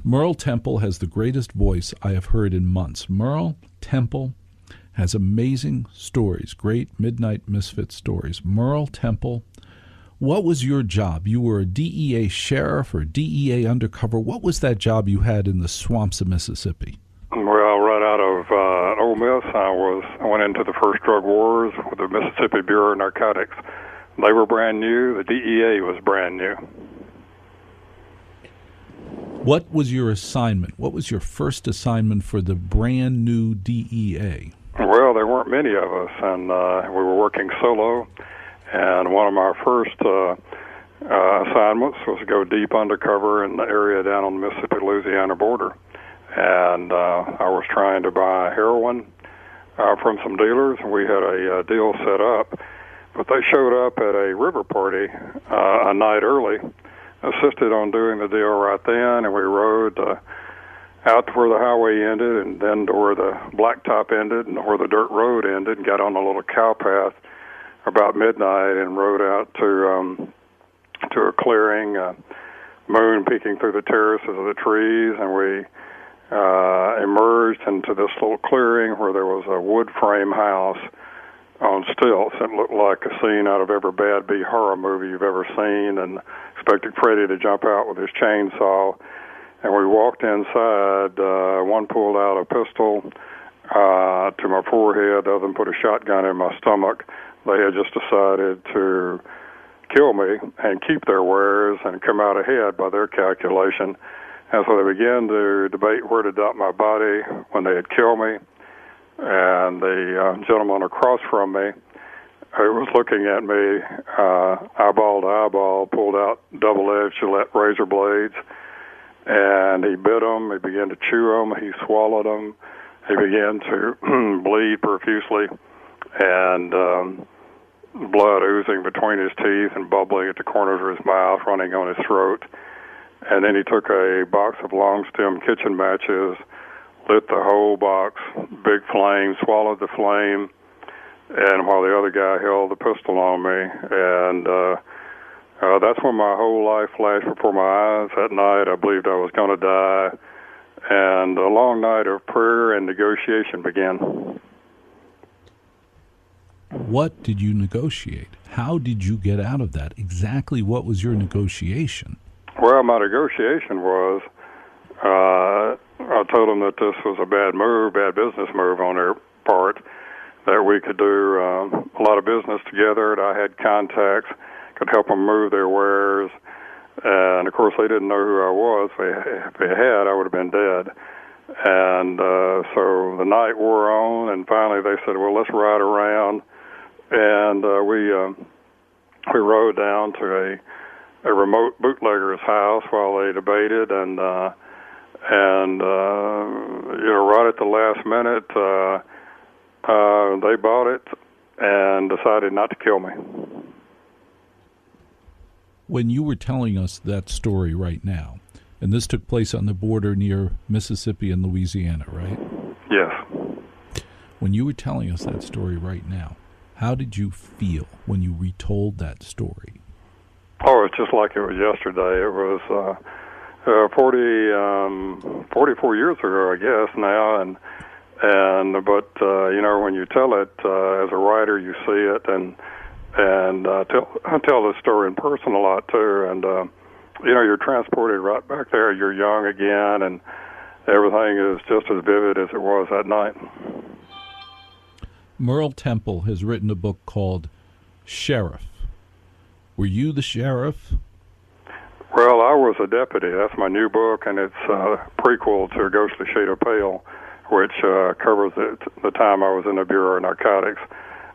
Merle Temple has the greatest voice I have heard in months. Merle Temple has amazing stories, great Midnight Misfit stories. Merle Temple, what was your job? You were a DEA sheriff or DEA undercover. What was that job you had in the swamps of Mississippi? Well, right out of Ole Miss, I went into the first drug wars with the Mississippi Bureau of Narcotics. They were brand new. The DEA was brand new. What was your assignment? What was your first assignment for the brand new DEA? Well, there weren't many of us, and we were working solo. And one of my first assignments was to go deep undercover in the area down on the Mississippi-Louisiana border. And I was trying to buy heroin from some dealers, and we had a deal set up. But they showed up at a river party a night early, insisted on doing the deal right then, and we rode out to where the highway ended and then to where the blacktop ended and where the dirt road ended, and got on a little cow path about midnight and rode out to a clearing, moon peeking through the terraces of the trees, and we emerged into this little clearing where there was a wood frame house on stilts. It looked like a scene out of every bad B horror movie you've ever seen, and expected Freddy to jump out with his chainsaw. And we walked inside. One pulled out a pistol to my forehead. The other one put a shotgun in my stomach. They had just decided to kill me and keep their wares and come out ahead by their calculation. And so they began to debate where to dump my body when they had killed me. And the gentleman across from me, who was looking at me eyeball to eyeball, pulled out double-edged Gillette razor blades, and he bit them. He began to chew them. He swallowed them. He began to bleed profusely, and blood oozing between his teeth and bubbling at the corners of his mouth, running on his throat. And then he took a box of long-stem kitchen matches, lit the whole box, big flame, swallowed the flame, and while the other guy held the pistol on me. And that's when my whole life flashed before my eyes. That night I believed I was going to die, and a long night of prayer and negotiation began. What did you negotiate? How did you get out of that? Exactly what was your negotiation? Well, my negotiation was, I told them that this was a bad business move on their part, that we could do a lot of business together, that I had contacts, could help them move their wares. And, of course, they didn't know who I was. If they had, I would have been dead. And so the night wore on, and finally they said, well, let's ride around. And we rode down to a remote bootlegger's house while they debated, and right at the last minute, they bought it and decided not to kill me. When you were telling us that story right now, and this took place on the border near Mississippi and Louisiana, right? Yes. When you were telling us that story right now, how did you feel when you retold that story? Oh, it's just like it was yesterday. It was 44 years ago, I guess, now, but when you tell it as a writer, you see it, and I tell this story in person a lot too, and you're transported right back there. You're young again, and everything is just as vivid as it was that night. Merle Temple has written a book called Sheriff. Were you the sheriff? Well, I was a deputy. That's my new book, and it's a prequel to A Ghostly Shade of Pale, which covers the time I was in the Bureau of Narcotics.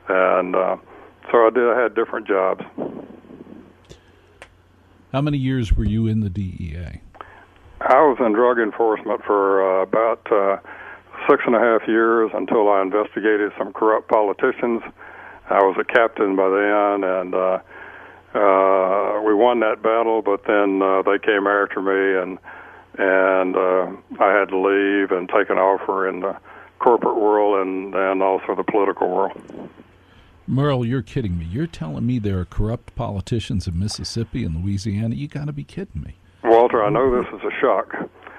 And so I had different jobs. How many years were you in the DEA? I was in drug enforcement for about 6.5 years until I investigated some corrupt politicians. I was a captain by then, and we won that battle, but then they came after me, and I had to leave and take an offer in the corporate world and also the political world. Merle, you're kidding me. You're telling me there are corrupt politicians in Mississippi and Louisiana? You got to be kidding me. Walter, I know this is a shock.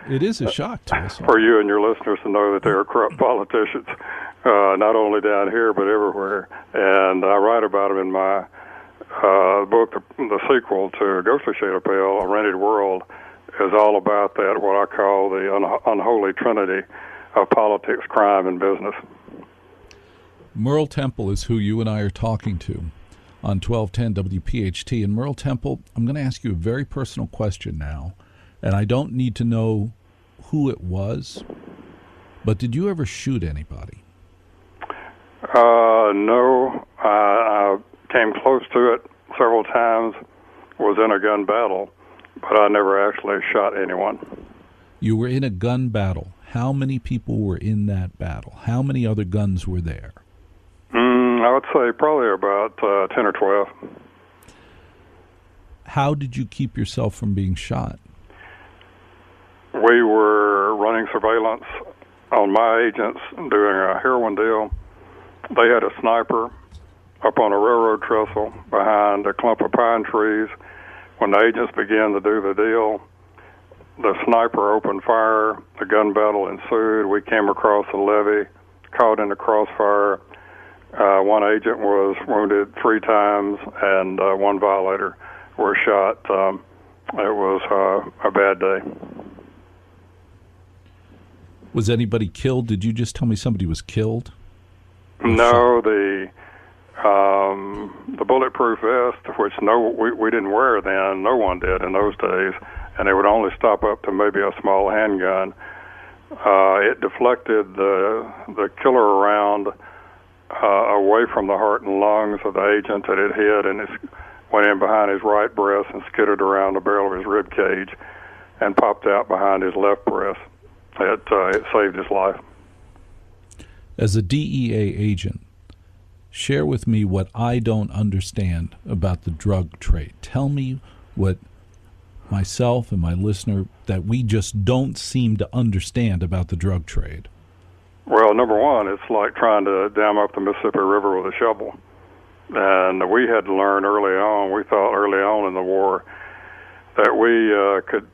It is a shock to us all. For you and your listeners to know that there are corrupt politicians, not only down here but everywhere. And I write about them in my book, the sequel to Ghostly Shade of Pale, A Rented World, is all about that, what I call the unholy trinity of politics, crime, and business. Merle Temple is who you and I are talking to on 1210 WPHT. And Merle Temple, I'm going to ask you a very personal question now, and I don't need to know who it was, but did you ever shoot anybody? No. I came close to it several times, was in a gun battle, but I never actually shot anyone. You were in a gun battle. How many people were in that battle? How many other guns were there? I would say probably about 10 or 12. How did you keep yourself from being shot? We were running surveillance on my agents doing a heroin deal. They had a sniper up on a railroad trestle behind a clump of pine trees. When the agents began to do the deal, the sniper opened fire. The gun battle ensued. We came across the levee, caught in the crossfire. One agent was wounded 3 times, and one violator was shot. It was a bad day. Was anybody killed? Did you just tell me somebody was killed? No, the Bulletproof Vest, which we didn't wear then, no one did in those days, and they would only stop up to maybe a small handgun. It deflected the killer round away from the heart and lungs of the agent that it hit, and it went in behind his right breast and skidded around the barrel of his rib cage and popped out behind his left breast. It saved his life. As a DEA agent, share with me what I don't understand about the drug trade. Tell me what myself and my listener that we just don't seem to understand about the drug trade. Well, number one, it's like trying to dam up the Mississippi River with a shovel. And we had to learn early on, we thought early on in the war, that we could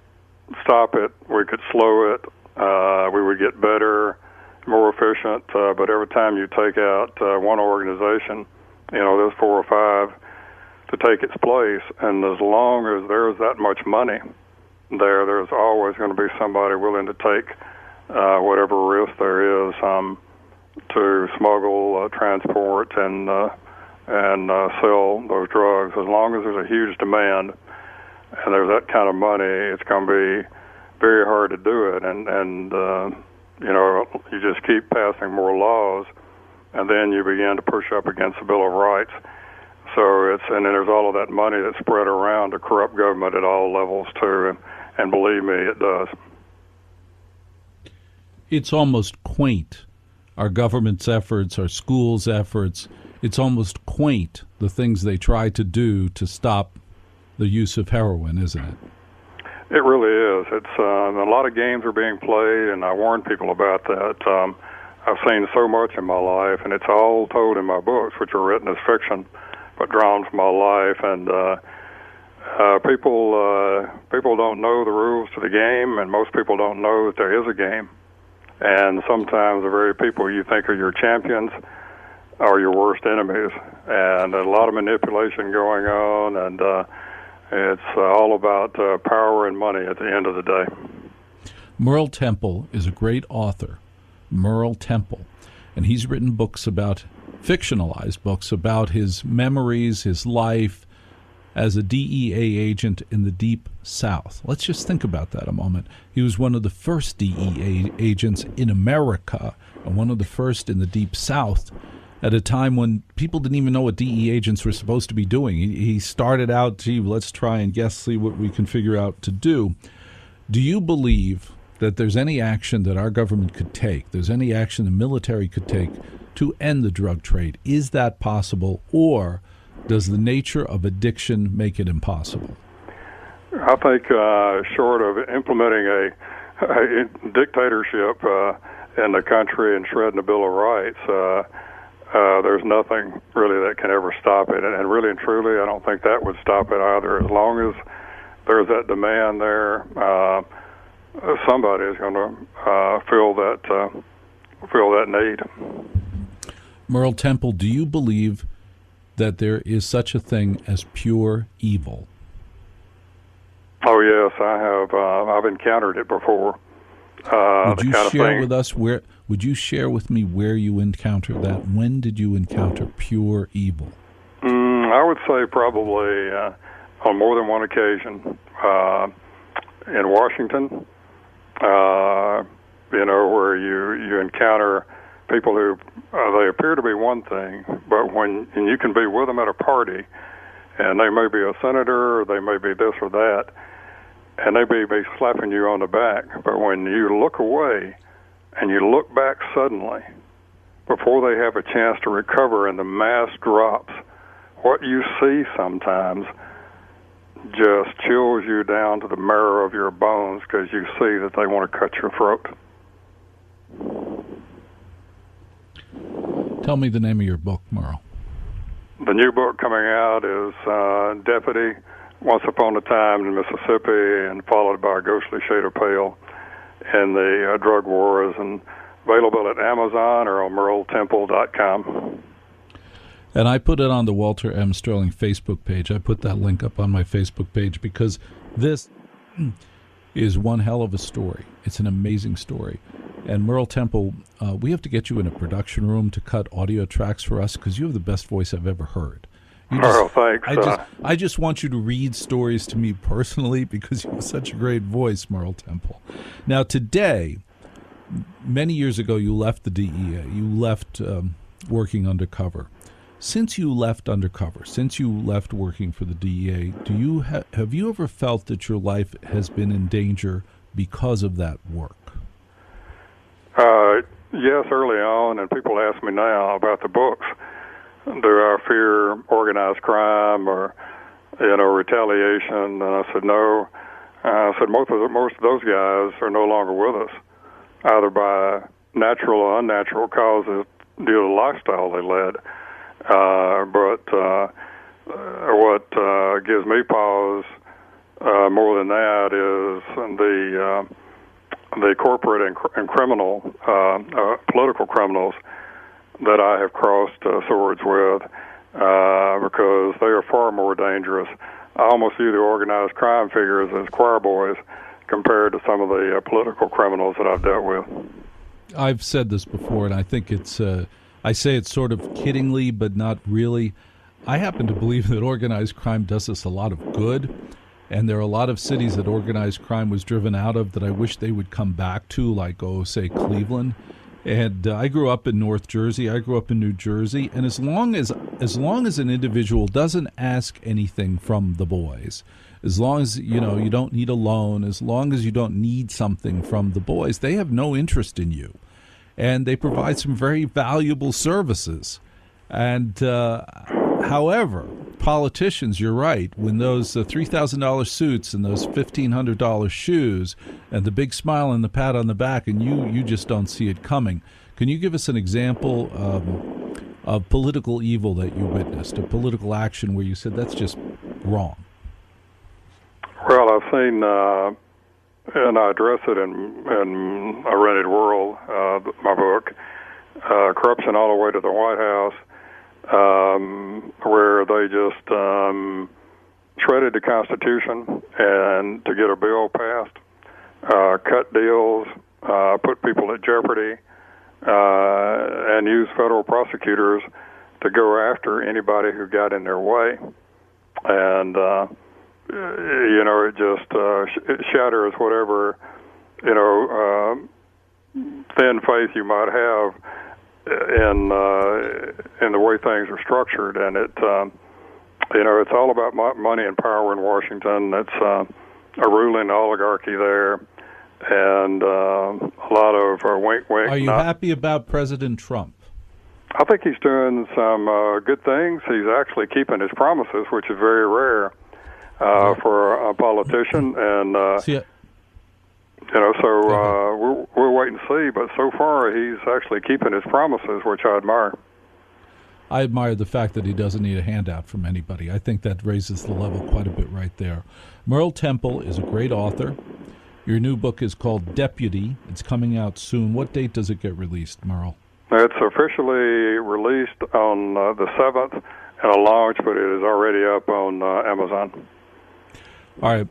stop it, we could slow it, we would get better, more efficient, but every time you take out one organization, there's 4 or 5 to take its place, and as long as there's that much money there's always going to be somebody willing to take whatever risk there is to smuggle, transport, and sell those drugs. As long as there's a huge demand and there's that kind of money, it's going to be very hard to do it. And you just keep passing more laws, and then you begin to push up against the Bill of Rights. And then there's all of that money that's spread around to corrupt government at all levels too, and believe me, it does. It's almost quaint, our government's efforts, our schools' efforts. It's almost quaint, the things they try to do to stop the use of heroin, isn't it? It really is. It's a lot of games are being played, and I warn people about that. I've seen so much in my life, and it's all told in my books, which are written as fiction, but drawn from my life. And people don't know the rules to the game, and most people don't know that there is a game. And sometimes the very people you think are your champions are your worst enemies. And a lot of manipulation going on, and it's all about power and money at the end of the day. Merle Temple is a great author, Merle Temple, and he's written books fictionalized books about his memories, his life as a DEA agent in the Deep South. Let's just think about that a moment. He was one of the first DEA agents in America and one of the first in the Deep South at a time when people didn't even know what DEA agents were supposed to be doing. He started out, let's try and see what we can figure out to do. Do you believe that there's any action that our government could take, there's any action the military could take to end the drug trade? Is that possible, or does the nature of addiction make it impossible? I think short of implementing a dictatorship in the country and shredding the Bill of Rights, there's nothing really that can ever stop it. And really and truly, I don't think that would stop it either. As long as there's that demand there, somebody is going to feel that need. Merle Temple, do you believe that there is such a thing as pure evil? Oh yes, I have. I've encountered it before. Would you share with us where? Would you share with me where you encountered that? When did you encounter pure evil? I would say probably on more than one occasion. In Washington, where you encounter people who they appear to be one thing, but when and you can be with them at a party, and they may be a senator, or they may be this or that, and they may be slapping you on the back, but when you look away and you look back suddenly, before they have a chance to recover and the mask drops, what you see sometimes just chills you down to the marrow of your bones because you see that they want to cut your throat. Tell me the name of your book, Merle. The new book coming out is Deputy, Once Upon a Time in Mississippi, and followed by A Ghostly Shade of Pale in the drug wars, and available at Amazon or on merletemple.com. And I put it on the Walter M. Sterling Facebook page. I put that link up on my Facebook page because this is one hell of a story. It's an amazing story. And Merle Temple, we have to get you in a production room to cut audio tracks for us because you have the best voice I've ever heard. Thanks. I just want you to read stories to me personally because you have such a great voice, Merle Temple. Now, today, many years ago, you left the DEA. You left working undercover. Since you left undercover, since you left working for the DEA, have you ever felt that your life has been in danger because of that work? Yes, early on, and people ask me now about the books. Do I fear organized crime or, retaliation? And I said no. I said most of those guys are no longer with us, either by natural or unnatural causes due to the lifestyle they led. But what gives me pause more than that is the corporate and criminal, political criminals that I have crossed swords with, because they are far more dangerous. I almost view the organized crime figures as choir boys compared to some of the political criminals that I've dealt with. I've said this before, and I think it's, I say it sort of kiddingly, but not really. I happen to believe that organized crime does us a lot of good. And there are a lot of cities that organized crime was driven out of that I wish they would come back to, like, say, Cleveland. And I grew up in North Jersey. I grew up in New Jersey. And as long as an individual doesn't ask anything from the boys, as long as, you don't need a loan, as long as you don't need something from the boys, they have no interest in you. And they provide some very valuable services. And, however, politicians, you're right, when those $3,000 suits and those $1,500 shoes and the big smile and the pat on the back, and you just don't see it coming. Can you give us an example of political evil that you witnessed, a political action where you said that's just wrong? Well, I've seen, and I address it in A Rented World, my book, corruption all the way to the White House, where they just shredded the Constitution and to get a bill passed, cut deals, put people at jeopardy, and use federal prosecutors to go after anybody who got in their way. And, it just it shatters whatever, thin faith you might have in the way things are structured, and it's all about money and power in Washington. It's a ruling oligarchy there, and a lot of wink. Are you happy about President Trump? I think he's doing some good things. He's actually keeping his promises, which is very rare for a politician, and. We'll wait and see, but so far he's actually keeping his promises, which I admire. I admire the fact that he doesn't need a handout from anybody. I think that raises the level quite a bit right there. Merle Temple is a great author. Your new book is called Deputy. It's coming out soon. What date does it get released, Merle? It's officially released on the 7th and a launch, but it is already up on Amazon. All right.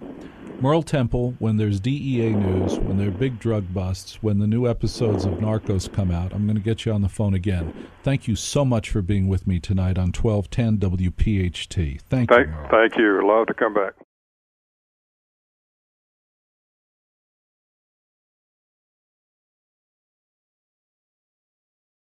Merle Temple, when there's DEA news, when there are big drug busts, when the new episodes of Narcos come out, I'm going to get you on the phone again. Thank you so much for being with me tonight on 1210 WPHT. Thank you, Merle. Thank you. Love to come back.